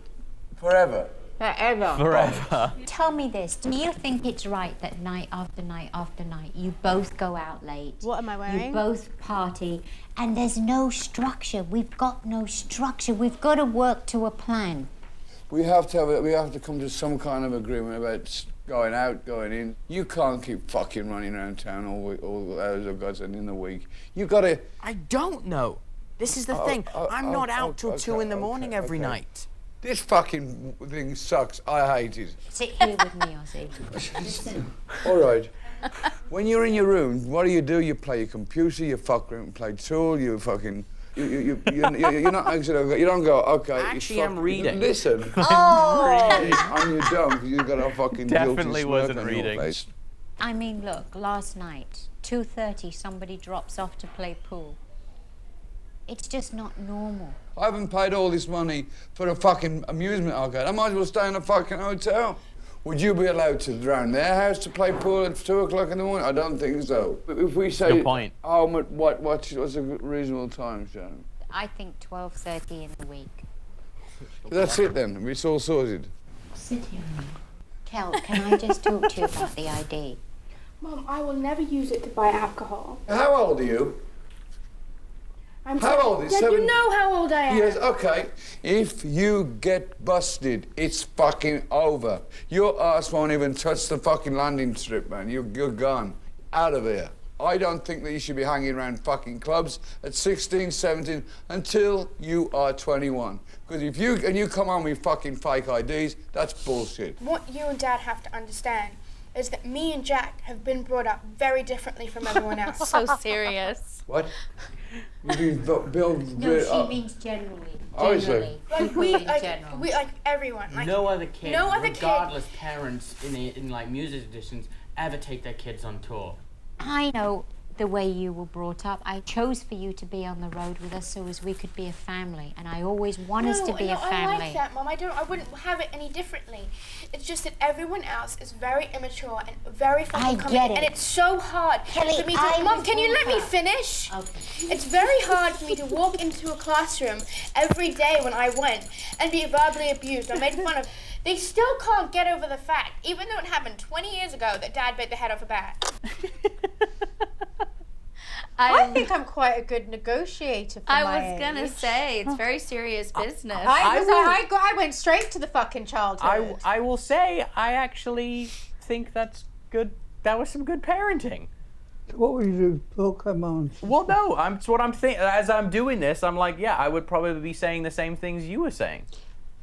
Forever? Forever. Forever. Tell me this. Do you think it's right that night after night after night you both go out late? What am I wearing? You both party and there's no structure. We've got no structure. We've got to work to a plan. We have to come to some kind of agreement about going out, going in. You can't keep fucking running around town all the hours of God's in the week. You gotta... I don't know. This is the thing. I'm not out till 2 in the morning every night. This fucking thing sucks. I hate it. Sit here with me, Ozzy. Listen. All right. When you're in your room, what do? You play your computer, you fuck around and play Tool, you fucking... You're not you don't go, okay. Actually, I'm reading. Listen. Oh! On your dumb, because you've got a fucking Definitely guilty wasn't smirk on reading. your face. I mean, look, last night, 2:30, somebody drops off to play pool. It's just not normal. I haven't paid all this money for a fucking amusement arcade. I might as well stay in a fucking hotel. Would you be allowed to drown their house to play pool at 2 o'clock in the morning? I don't think so. If we say... Good point. What's a reasonable time, Sharon? I think 12:30 in the week. That's it then. It's all sorted. Sit here. Kel, can I just talk to you about the ID? Mom, I will never use it to buy alcohol. How old are you? How old is Dad, 7? you know how old I am. Yes, okay. If you get busted, it's fucking over. Your ass won't even touch the fucking landing strip, man. You're gone. Out of here. I don't think that you should be hanging around fucking clubs at 16, 17 until you are 21. Because if you come on with fucking fake IDs, that's bullshit. What you and Dad have to understand is that me and Jack have been brought up very differently from everyone else. So serious. What? You mean build... No, she means generally. Oh, is Generally. it? Like People in general. we like everyone. Like No other kid, no other regardless parents in like music editions, ever take their kids on tour. I know the way you were brought up. I chose for you to be on the road with us so as we could be a family, and I always want us to be a family. I like that, Mom. I wouldn't have it any differently. It's just that everyone else is very immature and very fucking I coming, get it. and it's so hard Kelly, for me I to. Mom, was can you let me brought up. finish? Okay. It's very hard for me to walk into a classroom every day when I went and be verbally abused or made fun of. They still can't get over the fact, even though it happened 20 years ago, that Dad bit the head off a bat. I think I'm quite a good negotiator for I my was gonna age. say, it's very serious business. I went straight to the fucking childhood. I will say, I actually think that's good. That was some good parenting. So what would you do? Pokemon? Well, no, it's what I'm thinking. As I'm doing this, I'm like, yeah, I would probably be saying the same things you were saying.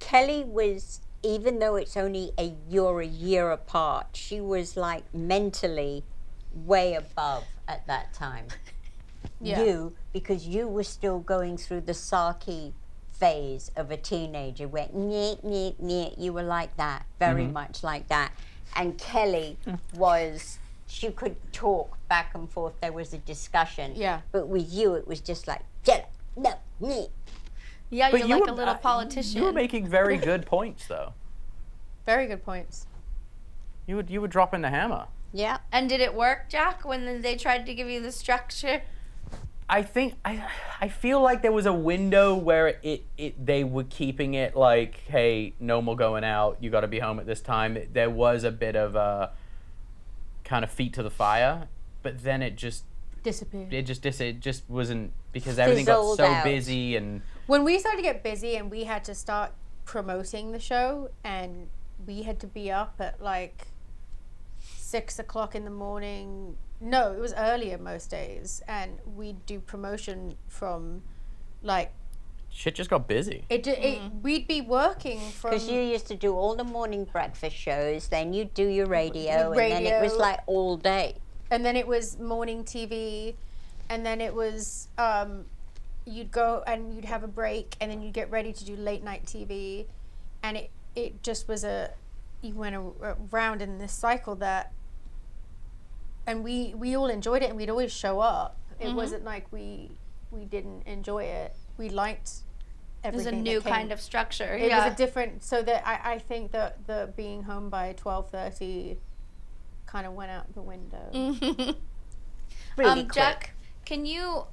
Kelly was, even though it's only a year apart, she was like mentally way above at that time. Yeah. You, because you were still going through the sarky phase of a teenager where you were like that, very much like that. And Kelly was, she could talk back and forth, there was a discussion. Yeah. But with you, it was just like, get up, no, me. Yeah, But you're you like were- a little politician. You were making very good points, though. Very good points. You were dropping the hammer. Yeah. And did it work, Jack, when they tried to give you the structure? I think I feel like there was a window where they were keeping it like, hey, no more going out. You got to be home at this time. There was a bit of a kind of feet to the fire, but then it just Disappeared. it just wasn't, because everything got Fizzled so out. busy. And When we started to get busy and we had to start promoting the show, and we had to be up at like 6 o'clock in the morning. No, it was earlier most days, and we'd do promotion from like shit just got busy. we'd be working from Because you used to do all the morning breakfast shows, then you'd do your radio, and then it was like all day. And then it was morning TV, and then it was you'd go and you'd have a break, and then you'd get ready to do late night TV, and it just was you went around in this cycle that, and we all enjoyed it, and we'd always show up, It wasn't like we didn't enjoy it. We liked There's a everything. new kind of structure. It was a different. So that I think that the being home by 12:30 kind of went out the window. Really quick. Jack, can you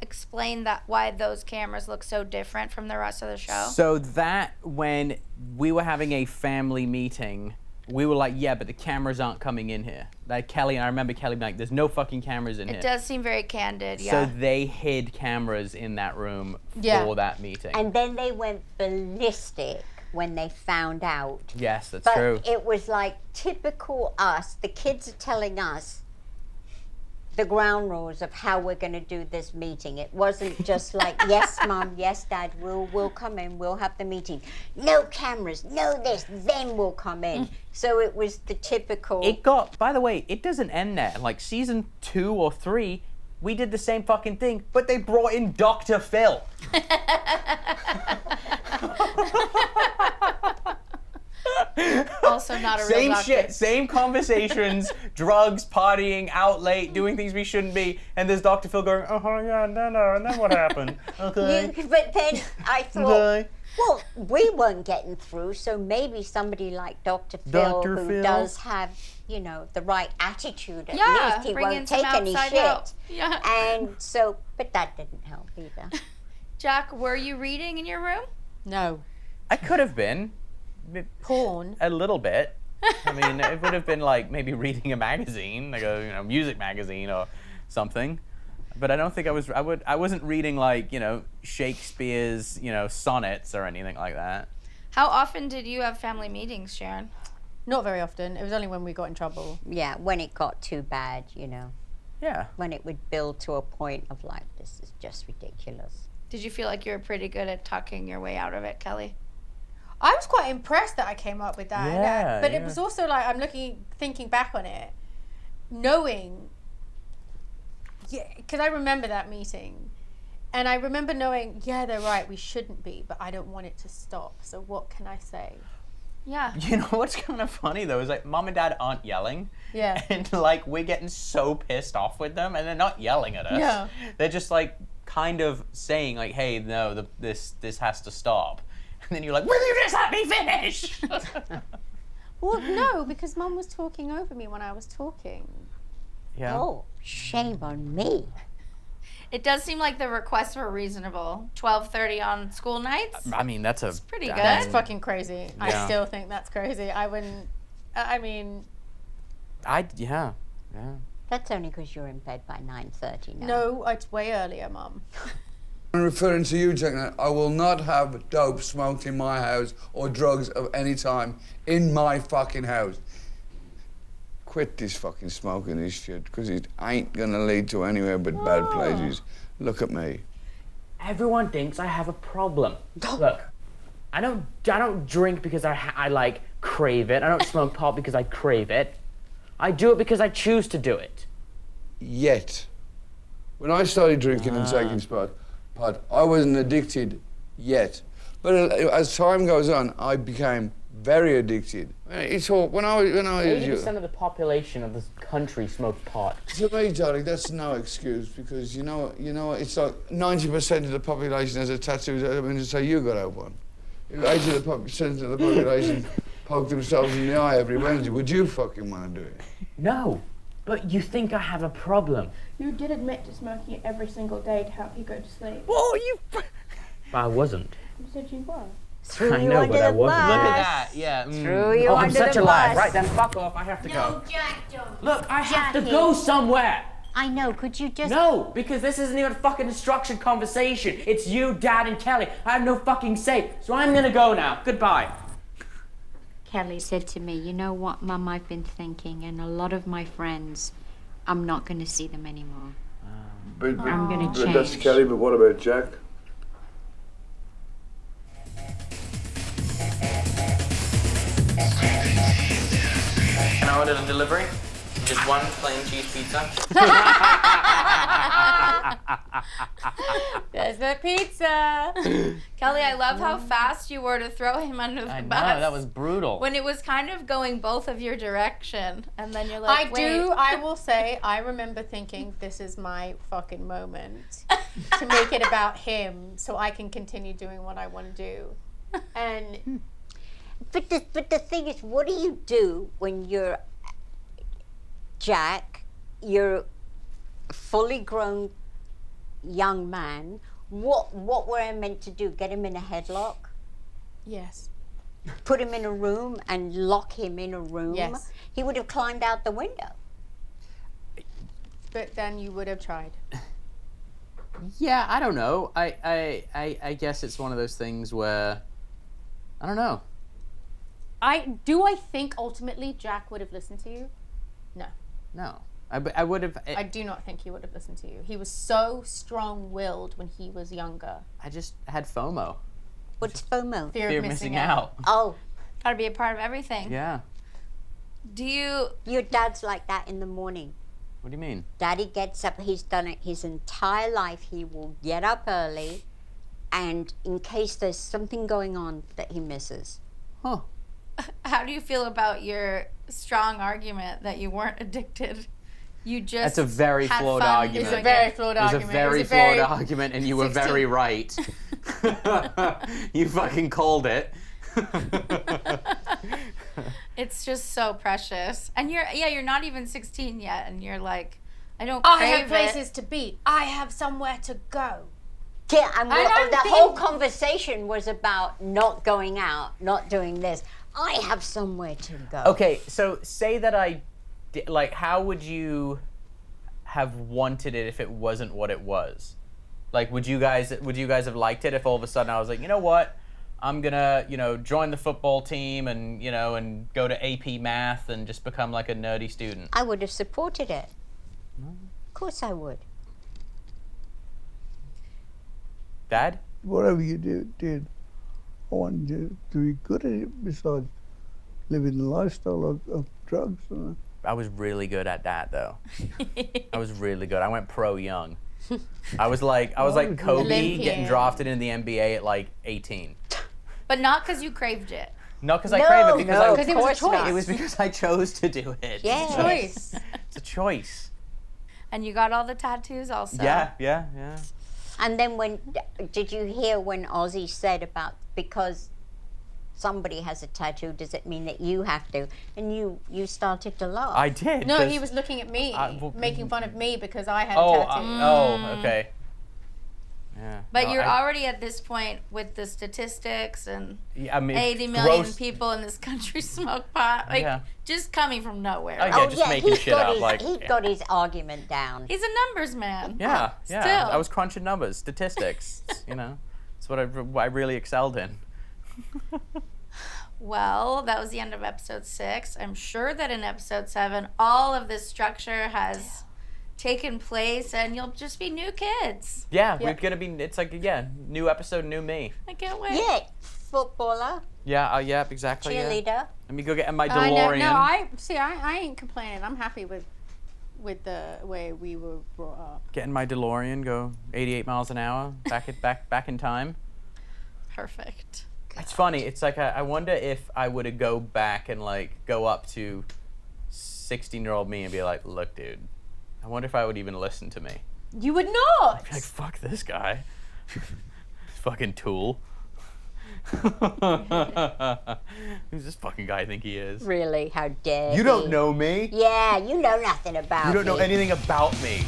explain why those cameras look so different from the rest of the show? So that when we were having a family meeting, we were like, yeah, but the cameras aren't coming in here. Like Kelly, and I remember Kelly being like, there's no fucking cameras in here. It does seem very candid, yeah. So they hid cameras in that room for that meeting. And then they went ballistic when they found out. Yes, that's true. But it was like typical us. The kids are telling us the ground rules of how we're going to do this meeting. It wasn't just like, yes, Mom, yes, Dad, we'll come in, we'll have the meeting. No cameras, no this, then we'll come in. So it was the typical... It got, by the way, it doesn't end there. Like season 2 or 3, we did the same fucking thing, but they brought in Dr. Phil. Also not a real Same doctor. shit, same conversations, drugs, partying, out late, doing things we shouldn't be, and there's Dr. Phil going, oh yeah, no, and then what happened? Okay. But then I thought, well, we weren't getting through, so maybe somebody like Dr. Phil, who does have, you know, the right attitude, at least he won't take any shit. Out. Yeah. And so, but that didn't help either. Jack, were you reading in your room? No. I could have been. Porn? A little bit. I mean, it would have been like maybe reading a magazine, like a music magazine or something. But I don't think I wasn't reading like, Shakespeare's, sonnets or anything like that. How often did you have family meetings, Sharon? Not very often. It was only when we got in trouble. Yeah, when it got too bad, Yeah. When it would build to a point of like, this is just ridiculous. Did you feel like you were pretty good at talking your way out of it, Kelly? I was quite impressed that I came up with that. Yeah, But it was also like, thinking back on it, knowing, because I remember that meeting. And I remember knowing, yeah, they're right, we shouldn't be, but I don't want it to stop. So what can I say? Yeah. You know what's kind of funny though is like Mom and Dad aren't yelling. Yeah. And like we're getting so pissed off with them, and they're not yelling at us. Yeah. They're just like kind of saying like, "Hey, no, this has to stop." And then you're like, "Will you just let me finish?" Well, no, because Mum was talking over me when I was talking. Yeah. Oh, shame on me. It does seem like the requests were reasonable. 12:30 on school nights? I mean, that's pretty good. That's fucking crazy. Yeah. I still think that's crazy. I wouldn't, yeah. That's only because you're in bed by 9:30 now. No, it's way earlier, Mum. I'm referring to you, Jack. I will not have dope smoked in my house or drugs of any time in my fucking house. Quit this fucking smoking this shit, because it ain't gonna lead to anywhere but bad places. Look at me. Everyone thinks I have a problem. Look, I don't drink because I like crave it. I don't smoke pot because I crave it. I do it because I choose to do it. Yet. When I started drinking and taking pot, I wasn't addicted yet. But as time goes on, I became very addicted. It's all, when I was 80% of the population of this country smoked pot. To me, darling, that's no excuse, because you know, it's like 90% of the population has a tattoo. I mean, to say you got to have one. 80% of the population poke themselves in the eye every Wednesday. Would you fucking want to do it? No, but you think I have a problem. You did admit to smoking it every single day to help you go to sleep. Whoa, you... I wasn't. You said you were. Threw I you know, under but I the wasn't. bus. Look at that, yeah. Threw you Oh, I'm under such the a liar. bus. Right, then fuck off. I have to go. Jack, don't. Look, I have to Jackie. go somewhere. I know, could you just... No, because this isn't even a fucking instruction conversation. It's you, Dad, and Kelly. I have no fucking say, so I'm gonna go now. Goodbye. Kelly said to me, you know what, Mum, I've been thinking, and a lot of my friends, I'm not going to see them anymore. But I'm going to change. that's Kelly, but what about Jack? Can I order the delivery? Just one plain cheese pizza. There's the pizza. Kelly, I love how fast you were to throw him under the I know, bus. that was brutal. When it was kind of going both of your direction, and then you're like, I will say, I remember thinking, this is my fucking moment to make it about him so I can continue doing what I want to do. And But the thing is, what do you do when you're Jack, you're a fully grown young man? What were I meant to do? Get him in a headlock? Yes. Put him in a room and lock him in a room? Yes. He would have climbed out the window. But then you would have tried. Yeah, I don't know. I guess it's one of those things where, I don't know. I think ultimately Jack would have listened to you? No. No. I would have... I do not think he would have listened to you. He was so strong-willed when he was younger. I just had FOMO. What's FOMO? Fear of missing out. Oh. Gotta be a part of everything. Yeah. Do you... Your dad's like that in the morning. What do you mean? Daddy gets up, he's done it his entire life. He will get up early, and in case there's something going on that he misses. Huh. How do you feel about your strong argument that you weren't addicted? You just That's a very had flawed fun argument. It's a very flawed It was argument. a very flawed argument, and you were very right. You fucking called it. It's just so precious. And you're not even 16 yet, and you're like, I don't I crave have places to be. I have somewhere to go. Yeah, and I the don't whole think- conversation was about not going out, not doing this. I have somewhere to go. Okay, so say that like, how would you have wanted it if it wasn't what it was? Like, would you guys have liked it if all of a sudden I was like, you know what, I'm gonna, join the football team and, and go to AP Math and just become like a nerdy student? I would have supported it. Of course I would. Dad? Whatever you did, I wanted you to be good at it besides living the lifestyle of drugs. And I was really good at that though. I was really good. I went pro young. I was like Kobe Olympian. getting drafted into the NBA at like 18. But not because you craved it. Not because I crave it, because because it was a choice. It was because I chose to do it. Yeah. Choice. It's a choice. And you got all the tattoos also. Yeah. And then did you hear when Ozzy said about, because somebody has a tattoo, does it mean that you have to? And you started to laugh. I did. No, he was looking at me, making fun of me because I had a tattoo. Okay. Yeah. But No, you're I- already at this point with the statistics and Yeah, I mean, 80 million gross- people in this country smoke pot. Like, Yeah. just coming from nowhere. Oh, yeah, just making he's shit got up. his, Like, he got his argument down. He's a numbers man. yeah. Still. I was crunching numbers, statistics. It's what I really excelled in. Well, that was the end of episode 6. I'm sure that in episode 7, all of this structure has taken place and you'll just be new kids. Yeah, we're gonna be. It's like new episode, new me. I can't wait. Yeah, footballer, Yeah. Yeah. Exactly. Yeah. cheerleader. Let me go get in my I know. DeLorean. No, I ain't complaining. I'm happy with the way we were brought up. Get in my DeLorean, go 88 miles an hour, back in time. Perfect. It's funny. It's like I wonder if I would have go back and like go up to 16-year-old me and be like, "Look, dude, I wonder if I would even listen to me." You would not. I'd be like, "Fuck this guy, fucking tool." Who's this fucking guy think he is? Really? How dare You don't know me. Yeah, you know nothing about You don't know me. anything about me.